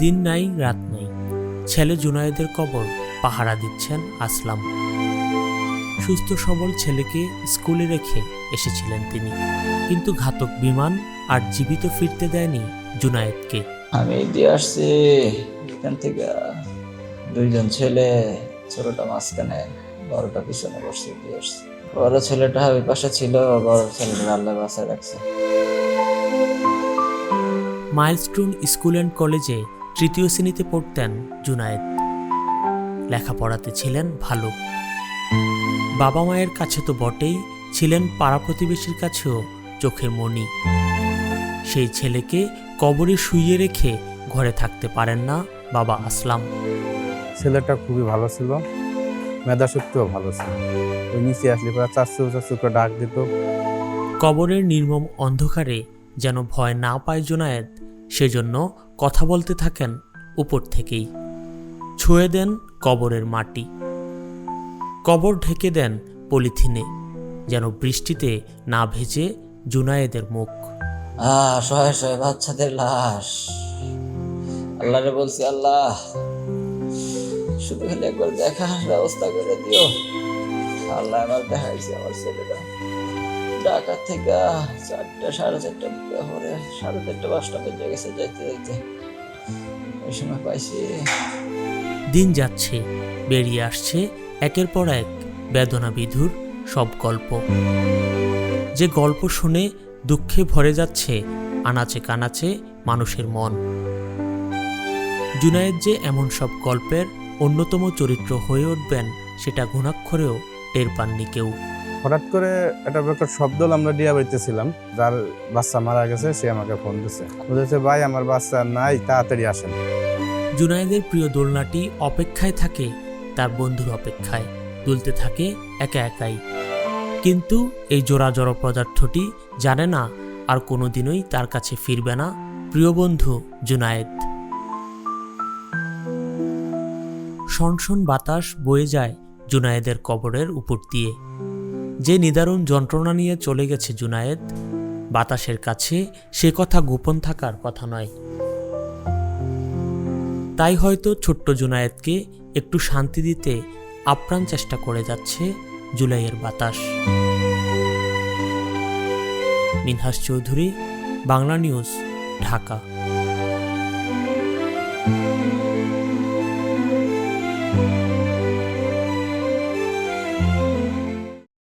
দিন নাই রাত নাই, ছেলে জুনায়েদের কবর পাহারা দিচ্ছেন আসলাম। সুস্থ সবল ছেলেকে স্কুলে রেখে এসেছিলেন তিনি, কিন্তু ঘাতক বিমান আর জীবিত ফিরতে দেয়নি জুনায়েদকে। আমি দিয়ে আসছি এখান থেকে, দুইজন ছেলে, ছোটটা মাঝখানে, বড়টা পিছনে বসে দিয়ে আসছি। বড় ছেলেটা ওই পাশে ছিল, বড় ছেলেটা আল্লাহ বাসায় রাখছে। মাইলস্টোন স্কুল অ্যান্ড কলেজে তৃতীয় শ্রেণীতে পড়তেন জুনায়েদ। লেখাপড়াতে ছিলেন ভালো, বাবা মায়ের কাছে তো বটেই, ছিলেন পাড়া প্রতিবেশীর কাছেও চোখের মণি। সেই ছেলেকে কবরে শুইয়ে রেখে ঘরে থাকতে পারেন না বাবা আসলাম। ছেলেটা খুবই ভালো ছিল, মেধাশক্তিও ভালো ছিল। ওই নিচে আসলে প্রায় চারশো করে ডাক দিত। কবরের নির্মম অন্ধকারে যেন ভয় না পায় জুনায়েদ, সেজন্য কথা বলতে থাকেন উপর থেকেই। ছুঁয়ে দেন কবরের মাটি, কবর ঢেকে দেন পলিথিনে, যেন বৃষ্টিতে না ভেজে জুনায়েদের মুখ। শয়ে শয়ে বাচ্চাদের লাশ। আল্লাহরে বলছি, আল্লাহ শুধু খালি একবার দেখার ব্যবস্থা করে দিও। আল্লাহ আমার দেখাইছে আমার ছেলেটা ঢাকা থেকে 4টা 4:30 পরে 4:30 5টা বেজে গেছে যাইতে যাইতে, ওই সময় পাইছি। দিন যাচ্ছে, বেরিয়ে আসছে একের পর এক বেদনা বিধুর সব গল্প, যে গল্প শুনে দুঃখে ভরে যাচ্ছে আনাচে কানাচে মানুষের মন। জুনায়েদ যে এমন সব গল্পের অন্যতম চরিত্র হয়ে উঠবেন, সেটা ঘুণাক্ষরেও টের পাননি কেউ। হঠাৎ করে একটা প্রকার শব্দ, আমরা ডিয়া বাড়িতেছিলাম, যার বাচ্চা মারা গেছে সে আমাকে ফোন দিছে, বলেছে ভাই আমার বাচ্চা নাই, তাড়াতাড়ি আসেন। জুনায়েদের প্রিয় দোলনাটি অপেক্ষায় থাকে তার বন্ধুর অপেক্ষায়, দুলতে থাকে একা একাই। কিন্তু এই জোড়া জড় পদার্থটি জানে না আর কোনোদিনই তার কাছে ফিরবে না প্রিয় বন্ধু জুনায়েদ। সনসন বাতাস বয়ে যায় জুনায়েদের কবরের উপর দিয়ে। যে নিদারুণ যন্ত্রণা নিয়ে চলে গেছে জুনায়েদ, বাতাসের কাছে সে কথা গোপন থাকার কথা নয়। তাই হয়তো ছোট্ট জুনায়েদকে একটু শান্তি দিতে আপ্রাণ চেষ্টা করে যাচ্ছে জুলাইয়ের বাতাস। মিনহাস চৌধুরী, বাংলা নিউজ, ঢাকা।